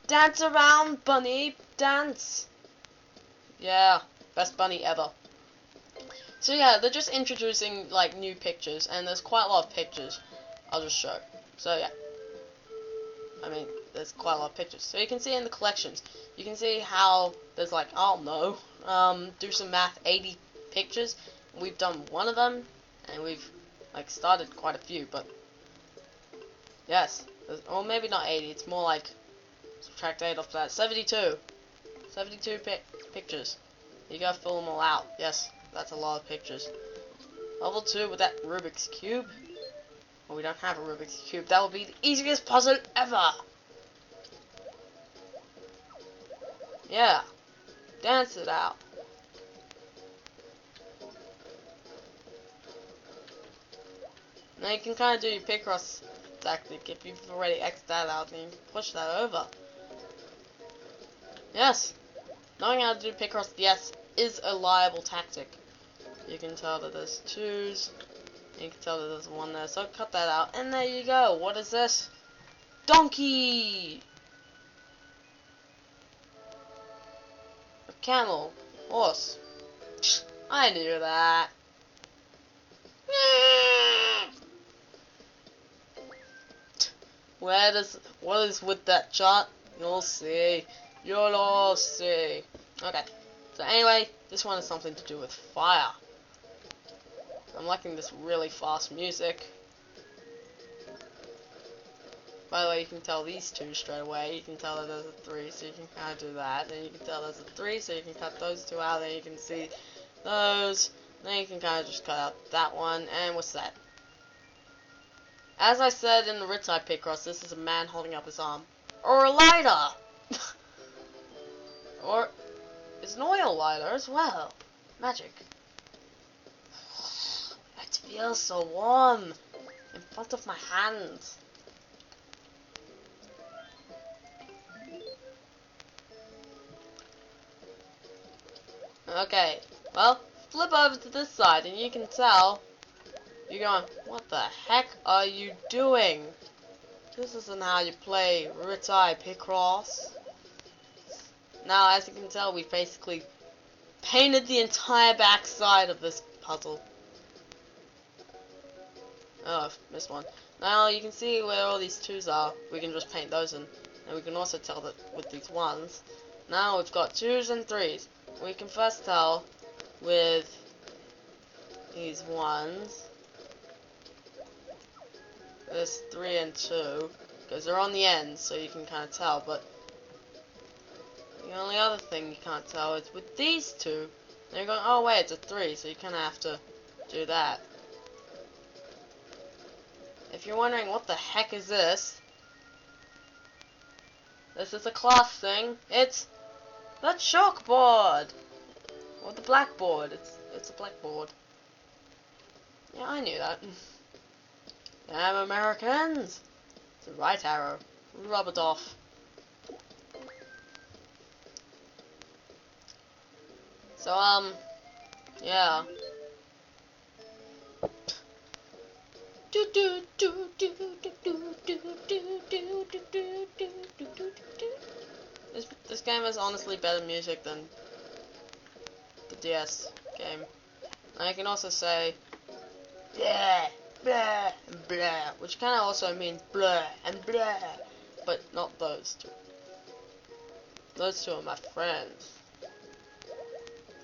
Dance around, bunny, dance. Yeah, best bunny ever. So yeah, they're just introducing like new pictures, and there's quite a lot of pictures. I'll just show. So yeah, I mean, there's quite a lot of pictures. So you can see in the collections, you can see how there's like, I don't know, do some math, 80 pictures. We've done one of them, and we've like started quite a few, but yes, or maybe not 80. It's more like subtract 8 off that. 72. 72 pictures. You gotta fill them all out. Yes, that's a lot of pictures. Level 2 with that Rubik's Cube. Well, we don't have a Rubik's Cube. That will be the easiest puzzle ever. Yeah. Dance it out. Now you can kind of do your Picross tactic. If you've already X'd that out, then you can push that over. Yes. Knowing how to do Picross, yes, is a liable tactic. You can tell that there's 2s. You can tell that there's 1 there. So cut that out. And there you go. What is this? Donkey! A camel. Horse. I knew that. What is with that chart? You'll see. You'll all see. Okay. So anyway, this one has something to do with fire. I'm liking this really fast music. By the way, you can tell these 2 straight away. You can tell that there's a 3, so you can kind of do that. Then you can tell there's a 3, so you can cut those 2 out. Then you can see those. Then you can kind of just cut out that one. And what's that? As I said in the Ritai Picross, this is a man holding up his arm. Or a lighter! Or it's an oil lighter as well. Magic. It feels so warm in front of my hands. Okay, well, flip over to this side and you can tell you're going, what the heck are you doing? This isn't how you play Ritai Picross. Now, as you can tell, we basically painted the entire back side of this puzzle. Oh, I've missed one. Now you can see where all these 2s are. We can just paint those in. And we can also tell that with these 1s. Now we've got 2s and 3s. We can first tell with these 1s. There's 3 and 2. Because they're on the ends, so you can kind of tell. But the only other thing you can't tell is with these 2. Then you're going, oh wait, it's a 3. So you kind of have to do that. If you're wondering what the heck is this, this is a class thing. It's the chalkboard, or the blackboard. It's a blackboard. Yeah, I knew that. Damn Americans! It's a right arrow. Rub it off. So yeah. This game has honestly better music than the DS game. And I can also say blah, blah, and blah, which kind of also means blah and blah, but not those 2. Those 2 are my friends.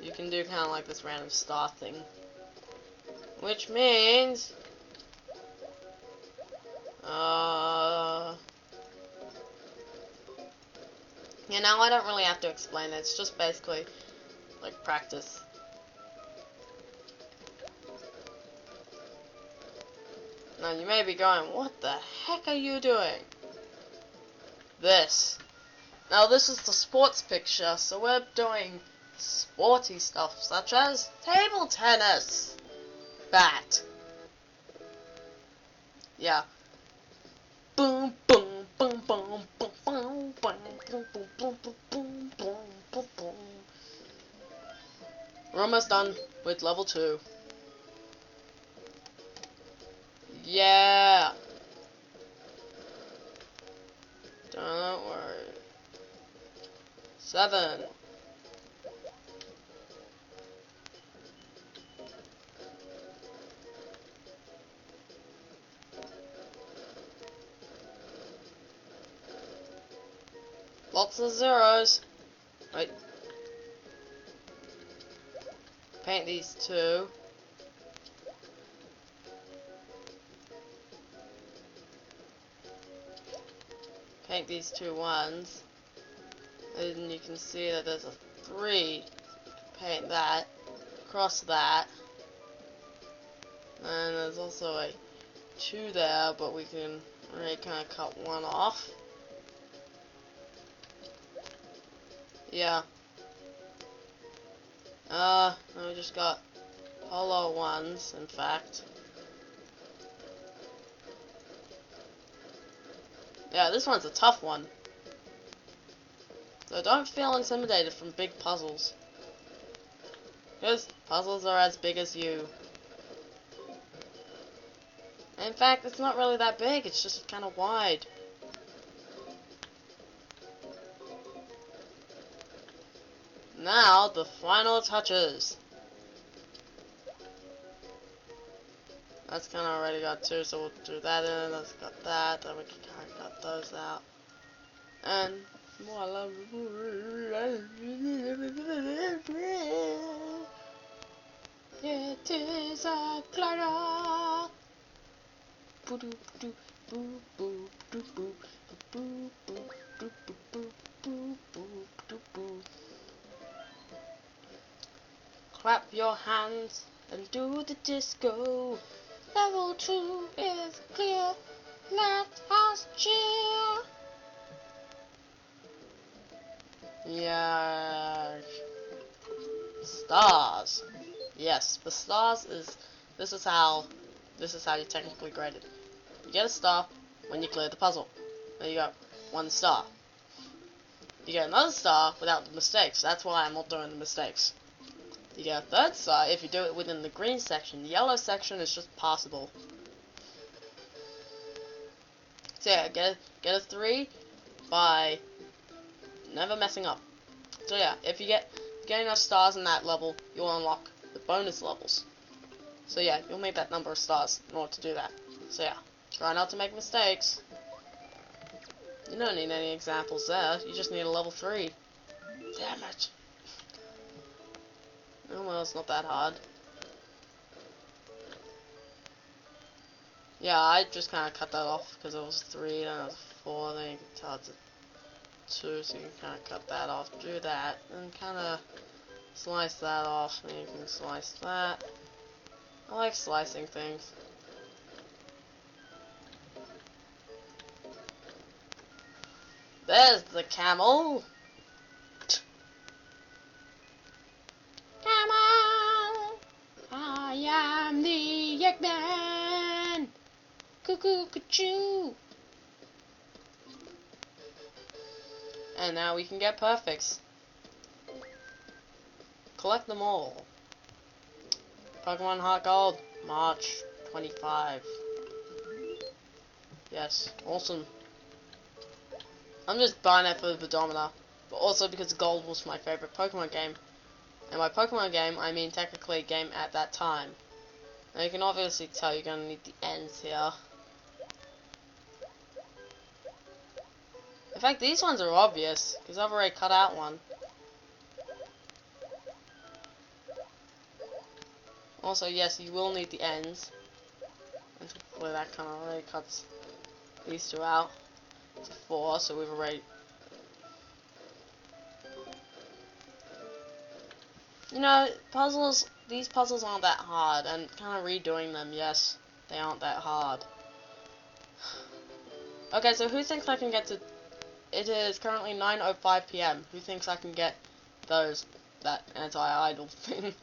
You can do kind of like this random star thing, which means you know, I don't really have to explain it. It's just basically like practice. Now you may be going, what the heck are you doing? This. Now this is the sports picture, so we're doing sporty stuff such as table tennis. Bat. Yeah. Boom boom boom boom boom boom boom boom boom boom boom boom boom boom. We're almost done with level 2. Yeah. Don't worry. 7. Lots of zeros. Wait. Paint these 2. Paint these 2 1s. And you can see that there's a 3. Paint that. Cross that. And there's also a 2 there, but we can really kind of cut 1 off. Yeah. Now we just got hollow 1s, in fact. Yeah, this one's a tough one. So don't feel intimidated from big puzzles. Because puzzles are as big as you. In fact, it's not really that big, it's just kind of wide. Now, the final touches. That's kind of already got 2, so we'll do that in. That's got that, then we can kind of cut those out. And voila. It is a glider. Clap your hands and do the disco. Level 2 is clear. Let us cheer. Yeah. Stars. Yes, the stars is. This is how you technically grade it. You get a star when you clear the puzzle. There you go. 1 star. You get another star without the mistakes. That's why I'm not doing the mistakes. You get a 3rd star if you do it within the green section. The yellow section is just passable. So yeah, get a 3 by never messing up. So yeah, if you get enough stars in that level, you'll unlock the bonus levels. So yeah, you'll make that number of stars in order to do that. So yeah, try not to make mistakes. You don't need any examples there, you just need a level 3. Damn it. Oh well, it's not that hard. Yeah, I just kind of cut that off because it was 3, then it was 4, then you can tell it's a 2, so you can kind of cut that off, do that, and kind of slice that off, and you can slice that. I like slicing things. There's the camel! Camel! I am the Eggman! Cuckoo, cuckoo! And now we can get perfects. Collect them all. Pokemon Heart Gold, March 25. Yes, awesome. I'm just buying it for the pedometer, but also because Gold was my favorite Pokemon game. And by Pokemon game, I mean technically a game at that time. Now you can obviously tell you're gonna need the ends here. In fact, these ones are obvious, because I've already cut out one. Also, yes, you will need the ends. And hopefully that kind of already cuts these 2 out. It's a 4, so we've already... You know, these puzzles aren't that hard, and kind of redoing them, yes, they aren't that hard. Okay, so who thinks I can get to... It is currently 9:05 PM. Who thinks I can get that anti-idle thing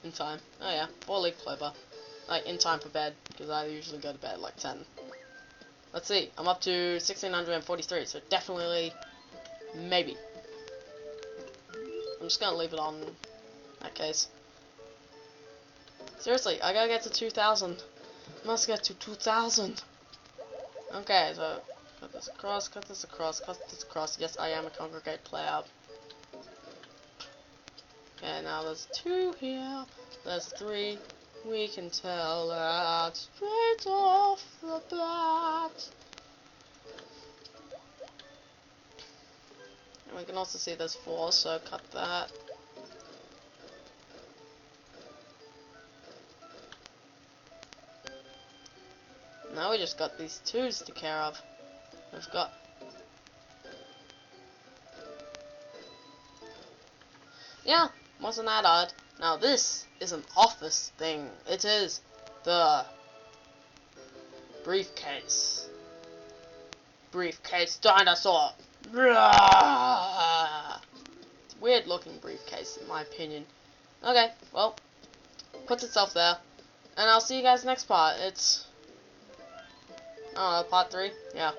in time? Oh yeah, 4-leaf clover. Like, in time for bed, because I usually go to bed at like 10. Let's see, I'm up to 1643, so definitely, maybe. I'm just gonna leave it on in that case. Seriously, I gotta get to 2000. Must get to 2000. Okay, so cut this across, cut this across, cut this across. Yes, I am a congregate player. Okay, now there's 2 here. There's 3. We can tell that straight off the bat. And we can also see there's 4, so cut that. Now we just got these 2s to care of. We've got... Yeah, wasn't that odd? Now this is an office thing. It is the briefcase. Briefcase dinosaur. It's a weird looking briefcase in my opinion. Okay, well, puts itself there. And I'll see you guys next part. It's... I don't know, part 3? Yeah.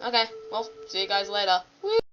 Okay, well, see you guys later. Woo!